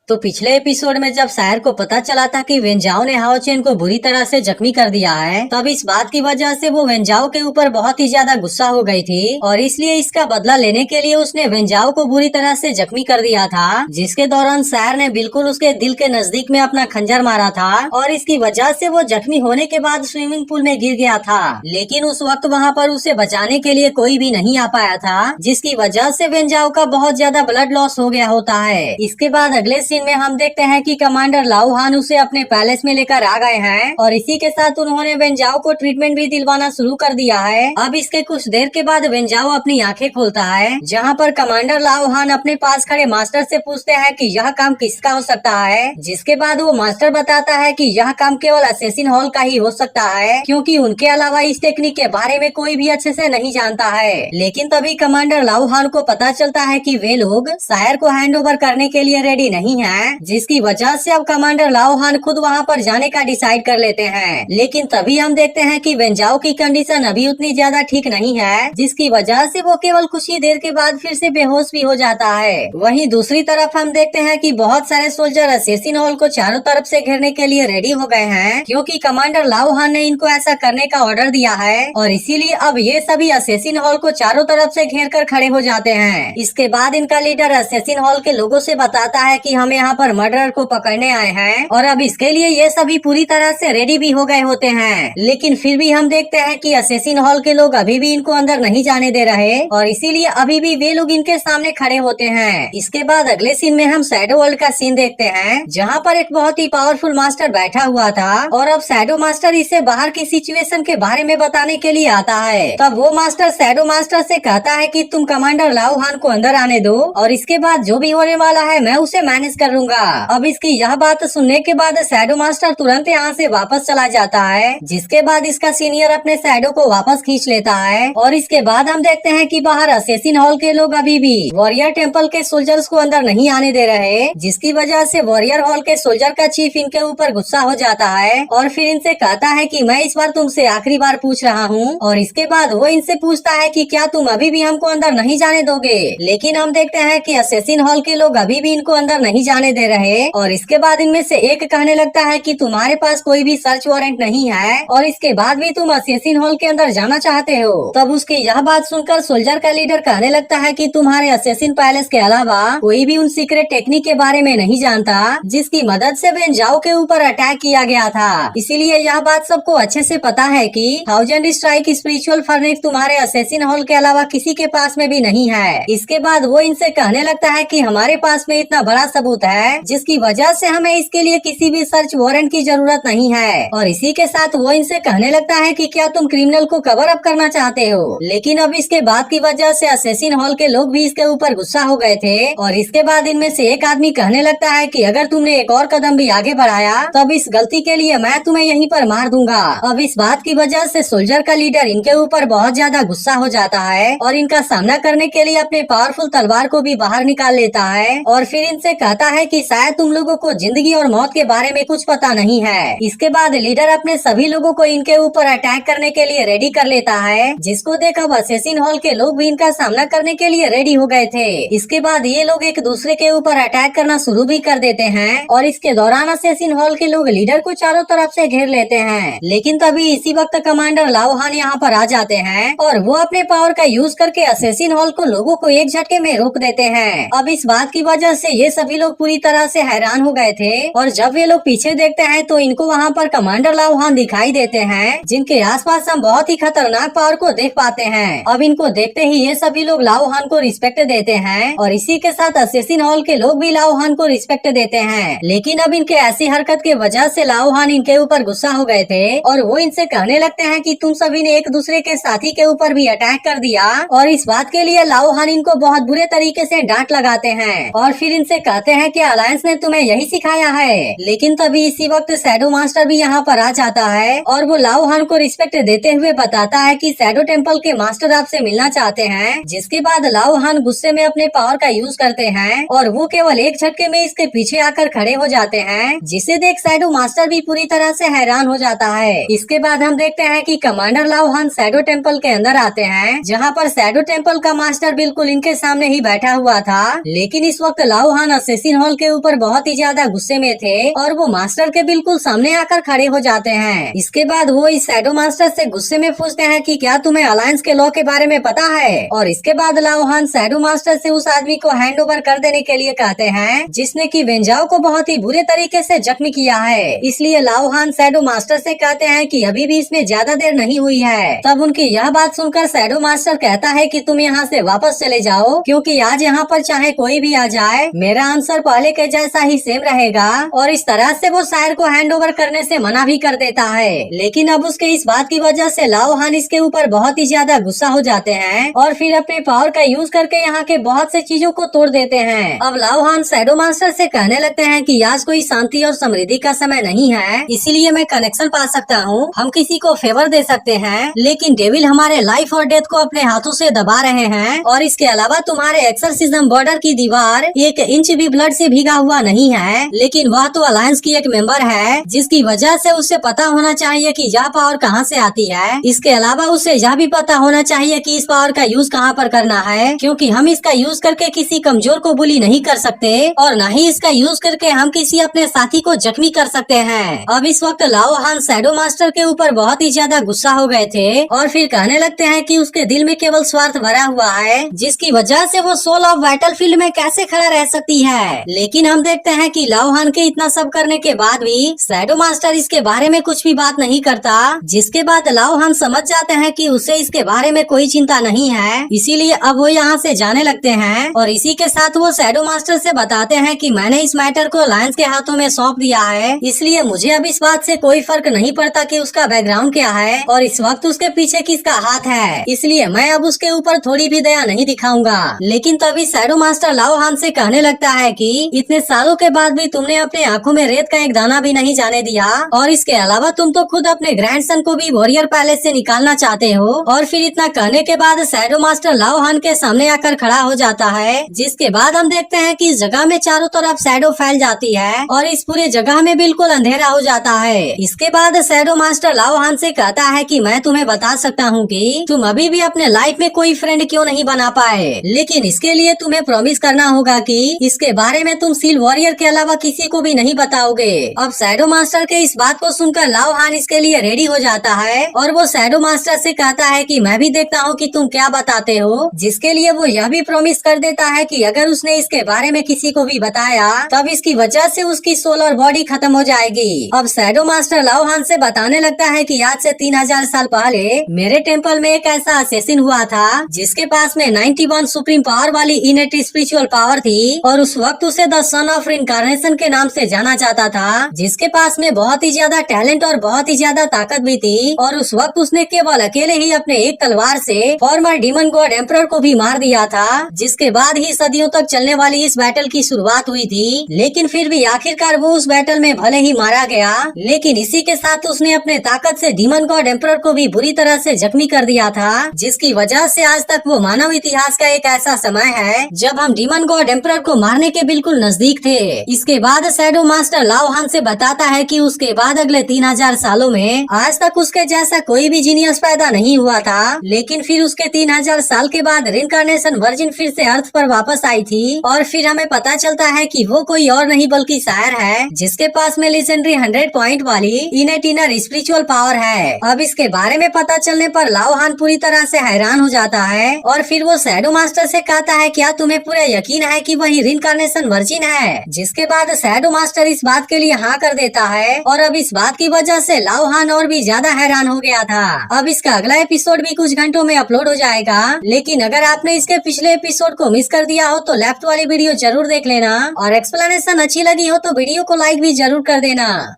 तो पिछले एपिसोड में जब सायर को पता चला था कि वेंजाओ ने हाओ चेन को बुरी तरह से जख्मी कर दिया है, तब इस बात की वजह से वो वेंजाओ के ऊपर बहुत ही ज्यादा गुस्सा हो गई थी और इसलिए इसका बदला लेने के लिए उसने वेंजाओ को बुरी तरह से जख्मी कर दिया था, जिसके दौरान सायर ने बिल्कुल उसके दिल के नजदीक में अपना खंजर मारा था और इसकी वजह से वो जख्मी होने के बाद स्विमिंग पूल में गिर गया था। लेकिन उस वक्त वहाँ पर उसे बचाने के लिए कोई भी नहीं आ पाया था, जिसकी वजह से वेंजाओ का बहुत ज्यादा ब्लड लॉस हो गया होता है। इसके बाद अगले सीन में हम देखते हैं कि कमांडर लाओ हान उसे अपने पैलेस में लेकर आ गए हैं और इसी के साथ उन्होंने वेंजाओ को ट्रीटमेंट भी दिलवाना शुरू कर दिया है। अब इसके कुछ देर के बाद वेंजाओ अपनी आंखें खोलता है, जहां पर कमांडर लाओ हान अपने पास खड़े मास्टर से पूछते हैं कि यह काम किसका हो सकता है, जिसके बाद वो मास्टर बताता है कि यह काम केवल असैसिन हॉल का ही हो सकता है, क्योंकि उनके अलावा इस टेक्निक के बारे में कोई भी अच्छे से नहीं जानता है। लेकिन तभी कमांडर लाओ हान को पता चलता है कि वे लोग सायर को हैंड ओवर करने के लिए रेडी नहीं है, जिसकी वजह से अब कमांडर लाओ हान खुद वहां पर जाने का डिसाइड कर लेते हैं। लेकिन तभी हम देखते हैं कि वेंजाओ की कंडीशन अभी उतनी ज्यादा ठीक नहीं है, जिसकी वजह से वो केवल कुछ ही देर के बाद फिर से बेहोश भी हो जाता है। वहीं दूसरी तरफ हम देखते हैं कि बहुत सारे सोल्जर असैसिन हॉल को चारों तरफ से घेरने के लिए रेडी हो गए हैं, क्योंकि कमांडर लाओ हान ने इनको ऐसा करने का ऑर्डर दिया है और इसीलिए अब ये सभी असैसिन हॉल को चारों तरफ से घेर कर खड़े हो जाते हैं। इसके बाद इनका लीडर असैसिन हॉल के लोगों से बताता है कि हम यहाँ पर मर्डरर को पकड़ने आए हैं और अब इसके लिए ये सभी पूरी तरह से रेडी भी हो गए होते हैं। लेकिन फिर भी हम देखते हैं कि असैसिन हॉल के लोग अभी भी इनको अंदर नहीं जाने दे रहे और इसीलिए अभी भी वे लोग इनके सामने खड़े होते हैं। इसके बाद अगले सीन में हम शैडो वर्ल्ड का सीन देखते हैं, जहाँ पर एक बहुत ही पावरफुल मास्टर बैठा हुआ था और अब शैडो मास्टर इसे बाहर की सिचुएशन के बारे में बताने के लिए आता है। तब वो मास्टर शैडो मास्टर से कहता है कि तुम कमांडर लाओ हान को अंदर आने दो और इसके बाद जो भी होने वाला है मैं उसे मैनेज कर लूंगा। अब इसकी यह बात सुनने के बाद शैडो मास्टर तुरंत यहाँ से वापस चला जाता है, जिसके बाद इसका सीनियर अपने शैडो को वापस खींच लेता है और इसके बाद हम देखते हैं कि बाहर असैसिन हॉल के लोग अभी भी वॉरियर टेम्पल के सोल्जर्स को अंदर नहीं आने दे रहे, जिसकी वजह से वॉरियर हॉल के सोल्जर का चीफ इनके ऊपर गुस्सा हो जाता है और फिर इनसे कहता है कि मैं इस बार तुमसे आखिरी बार पूछ रहा हूँ। और इसके बाद वो इनसे पूछता है कि क्या तुम अभी भी हमको अंदर नहीं जाने दोगे। लेकिन हम देखते हैं कि असैसिन हॉल के लोग अभी भी इनको अंदर नहीं जाने दे रहे और इसके बाद इनमें से एक कहने लगता है कि तुम्हारे पास कोई भी सर्च वारंट नहीं है और इसके बाद भी तुम असैसिन हॉल के अंदर जाना चाहते हो। तब उसकी यह बात सुनकर सोल्जर का लीडर कहने लगता है कि तुम्हारे असैसिन पैलेस के अलावा कोई भी उन सीक्रेट टेक्निक के बारे में नहीं जानता, जिसकी मदद से वेंजाओ के ऊपर अटैक किया गया था। इसीलिए यह बात सबको अच्छे से पता है कि 1000 स्ट्राइक स्पिरिचुअल फर्नेस तुम्हारे असैसिन हॉल के अलावा किसी के पास में भी नहीं है। इसके बाद वो इनसे कहने लगता है कि हमारे पास में इतना बड़ा सबूत है, जिसकी वजह से हमें इसके लिए किसी भी सर्च वारंट की जरूरत नहीं है। और इसी के साथ वो इनसे कहने लगता है कि क्या तुम क्रिमिनल को कवर अप करना चाहते हो। लेकिन अब इसके बाद की वजह से असैसिन हॉल के लोग भी इसके ऊपर गुस्सा हो गए थे और इसके बाद इनमें से एक आदमी कहने लगता है कि अगर तुमने एक और कदम भी आगे बढ़ाया तब इस गलती के लिए मैं तुम्हें यहीं पर मार दूंगा। अब इस बात की वजह से सोल्जर का लीडर इनके ऊपर बहुत ज्यादा गुस्सा हो जाता है और इनका सामना करने के लिए अपने पावरफुल तलवार को भी बाहर निकाल लेता है और फिर इनसे कहता है कि शायद तुम लोगों को जिंदगी और मौत के बारे में कुछ पता नहीं है। इसके बाद लीडर अपने सभी लोगों को इनके ऊपर अटैक करने के लिए रेडी कर लेता है, जिसको देख अब असैसिन हॉल के लोग भी इनका सामना करने के लिए रेडी हो गए थे। इसके बाद ये लोग एक दूसरे के ऊपर अटैक करना शुरू भी कर देते हैं और इसके दौरान असैसिन हॉल के लोग लीडर को चारों तरफ से घेर लेते हैं। लेकिन तभी इसी वक्त कमांडर लाओ हान यहाँ पर आ जाते हैं और वो अपने पावर का यूज करके असैसिन हॉल को लोगों को एक झटके में रोक देते हैं। अब इस बात की वजह से ये सभी लोग पूरी तरह से हैरान हो गए थे और जब ये लोग पीछे देखते हैं तो इनको वहाँ पर कमांडर लाओ हान दिखाई देते हैं, जिनके आसपास हम बहुत ही खतरनाक पावर को देख पाते हैं। अब इनको देखते ही ये सभी लोग लाओ हान को रिस्पेक्ट देते हैं और इसी के साथ असैसिन हॉल के लोग भी लाओ हान को रिस्पेक्ट देते हैं। लेकिन अब इनके ऐसी हरकत के वजह से लाओ हान इनके ऊपर गुस्सा हो गए थे और वो इनसे कहने लगते हैं कि तुम सभी ने एक दूसरे के साथी के ऊपर भी अटैक कर दिया और इस बात के लिए लाओ हान इनको बहुत बुरे तरीके से डांट लगाते हैं और फिर इनसे कहते हैं कि अलायंस ने तुम्हें यही सिखाया है। लेकिन तभी इसी वक्त शैडो मास्टर भी यहाँ पर आ जाता है और वो लाओ हान को रिस्पेक्ट देते हुए बताता है कि शैडो टेम्पल के मास्टर आपसे मिलना चाहते हैं। जिसके बाद लाओ हान गुस्से में अपने पावर का यूज करते हैं और वो केवल एक झटके में इसके पीछे आकर खड़े हो जाते हैं, जिसे देख शैडो मास्टर भी पूरी तरह से हैरान हो जाता है। इसके बाद हम देखते हैं कि कमांडर लाओ हान शैडो टेम्पल के अंदर आते हैं, जहाँ पर शैडो टेम्पल का मास्टर बिल्कुल इनके सामने ही बैठा हुआ था। लेकिन इस वक्त लाओ हान असैसिन हॉल के ऊपर बहुत ही ज्यादा गुस्से में थे और वो मास्टर के बिल्कुल सामने आकर खड़े हो जाते हैं। इसके बाद वो इस शैडो मास्टर से गुस्से में पूछते हैं कि क्या तुम्हें अलायंस के लॉ के बारे में पता है। और इसके बाद लाओ हान शैडो मास्टर से उस आदमी को हैंड ओवर कर देने के लिए कहते हैं जिसने कि वेंजाओ को बहुत ही बुरे तरीके से जख्मी किया है। इसलिए लाओ हान शैडो मास्टर से कहते हैं कि अभी भी इसमें ज्यादा देर नहीं हुई है। तब उनकी यह बात सुनकर शैडो मास्टर कहता है कि तुम यहाँ से वापस चले जाओ, क्योंकि आज यहाँ पर चाहे कोई भी आ जाए मेरा आंसर पहले के जैसा ही सेम रहेगा। और इस तरह से वो शायर को हैंड ओवर करने से मना भी कर देता है। लेकिन अब उसके इस बात की वजह से लाओ हान इसके ऊपर बहुत ही ज्यादा गुस्सा हो जाते हैं और फिर अपने पावर का यूज करके यहाँ के बहुत से चीजों को तोड़ देते हैं। अब लाओ हान शैडो मास्टर से कहने लगते हैं कि आज कोई शांति और समृद्धि का समय नहीं है, इसीलिए मैं कनेक्शन पा सकता हूँ, हम किसी को फेवर दे सकते हैं, लेकिन डेविल हमारे लाइफ और डेथ को अपने हाथों से दबा रहे हैं। और इसके अलावा तुम्हारे एक्सर्सिज्म बॉर्डर की दीवार 1 इंच भी ब्लड से भीगा हुआ नहीं है, लेकिन वह तो अलायंस की एक मेंबर है, जिसकी वजह से उसे पता होना चाहिए कि यह पावर कहाँ से आती है। इसके अलावा उसे यह भी पता होना चाहिए कि इस पावर का यूज कहाँ पर करना है, क्योंकि हम इसका यूज करके किसी कमजोर को बुली नहीं कर सकते और न ही इसका यूज करके हम किसी अपने साथी को जख्मी कर सकते हैं। अब इस वक्त लाओ हान शैडो मास्टर के ऊपर बहुत ही ज्यादा गुस्सा हो गए थे और फिर कहने लगते हैं कि उसके दिल में केवल स्वार्थ भरा हुआ है, जिसकी वजह से वो सोल ऑफ बैटलफील्ड में कैसे खड़ा रह सकती है। लेकिन हम देखते हैं कि लाओ हान के इतना सब करने के बाद भी शैडो मास्टर इसके बारे में कुछ भी बात नहीं करता, जिसके बाद लाओ हान समझ जाते हैं कि उसे इसके बारे में कोई चिंता नहीं है। इसीलिए अब वो यहाँ से जाने लगते हैं और इसी के साथ वो शैडो मास्टर से बताते हैं कि मैंने इस मैटर को लायंस के हाथों में सौंप दिया है, इसलिए मुझे अब इस बात से कोई फर्क नहीं पड़ता कि उसका बैकग्राउंड क्या है और इस वक्त उसके पीछे किसका हाथ है, इसलिए मैं अब उसके ऊपर थोड़ी भी दया नहीं दिखाऊंगा। लेकिन तभी शैडो मास्टर लाओ हान से कहने लगता है कि इतने सालों के बाद भी तुमने अपने आंखों में रेत का एक दाना भी नहीं जाने दिया और इसके अलावा तुम तो खुद अपने ग्रैंडसन को भी वॉरियर पैलेस से निकालना चाहते हो। और फिर इतना कहने के बाद शैडो मास्टर लाओ हान के सामने आकर खड़ा हो जाता है, जिसके बाद हम देखते हैं कि इस जगह में चारों तरफ शैडो फैल जाती है और इस पूरे जगह में बिल्कुल अंधेरा हो जाता है। इसके बाद शैडो मास्टर लाओ हान से कहता है कि मैं तुम्हें बता सकता हूँ कि तुम अभी भी अपने लाइफ में कोई फ्रेंड क्यों नहीं बना पाए, लेकिन इसके लिए तुम्हें प्रॉमिस करना होगा कि इसके बारे में तुम सील वॉरियर के अलावा किसी को भी नहीं बताओगे। अब शैडो मास्टर के इस बात को सुनकर लाओ हान इसके लिए रेडी हो जाता है और वो शैडो मास्टर से कहता है कि मैं भी देखता हूँ कि तुम क्या बताते हो, जिसके लिए वो यह भी प्रॉमिस कर देता है कि अगर उसने इसके बारे में किसी को भी बताया तब इसकी वजह से उसकी सोल और बॉडी खत्म हो जाएगी। अब शैडो मास्टर लाओ हान से बताने लगता है कि आज से 3000 साल पहले मेरे टेम्पल में एक ऐसा असेसिन हुआ था जिसके पास में 91 सुप्रीम पावर वाली इनेट स्पिरिचुअल पावर थी और उस वक्त उसे द सन ऑफ इनकार्नेशन के नाम से जाना जाता था, जिसके पास में बहुत ही ज्यादा टैलेंट और बहुत ही ज्यादा ताकत भी थी। और उस वक्त उसने केवल अकेले ही अपने एक तलवार से फॉर्मर डीमन गॉड एम्परर को भी मार दिया था, जिसके बाद ही सदियों तक चलने वाली इस बैटल की शुरुआत हुई थी। लेकिन फिर भी आखिरकार वो उस बैटल में भले ही मारा गया, लेकिन इसी के साथ उसने अपने ताकत से डीमन गॉड एम्परर को भी बुरी तरह से जख्मी कर दिया था, जिसकी वजह से आज तक वो मानव इतिहास का एक ऐसा समय है जब हम डीमन गॉड एम्परर को मारने के बिल्कुल नजदीक थे। इसके बाद शैडो मास्टर लाओ हान से बताता है कि उसके बाद अगले 3000 सालों में आज तक उसके जैसा कोई भी जीनियस पैदा नहीं हुआ था, लेकिन फिर उसके 3000 साल के बाद रिनकार्नेशन वर्जिन फिर से अर्थ पर वापस आई थी और फिर हमें पता चलता है कि वो कोई और नहीं बल्कि शायर है, जिसके पास में लेजेंडरी 100 पॉइंट वाली इनेट इनर स्पिरिचुअल पावर है। अब इसके बारे में पता चलने पर लाओ हान पूरी तरह से हैरान हो जाता है और फिर वो शैडो मास्टर से कहता है क्या तुम्हें पूरा यकीन है कि वही रिनकार्नेशन वर्जिन है, जिसके बाद शैडो मास्टर इस बात के लिए हाँ कर देता है और अब इस बात की वजह से लाओ हान और भी ज्यादा हैरान हो गया था। अब इसका अगला एपिसोड भी कुछ घंटों में अपलोड हो जाएगा, लेकिन अगर आपने इसके पिछले एपिसोड को मिस कर दिया हो तो लेफ्ट वाली वीडियो जरूर देख लेना और एक्सप्लेनेशन अच्छी लगी हो तो वीडियो को लाइक भी जरूर कर देना।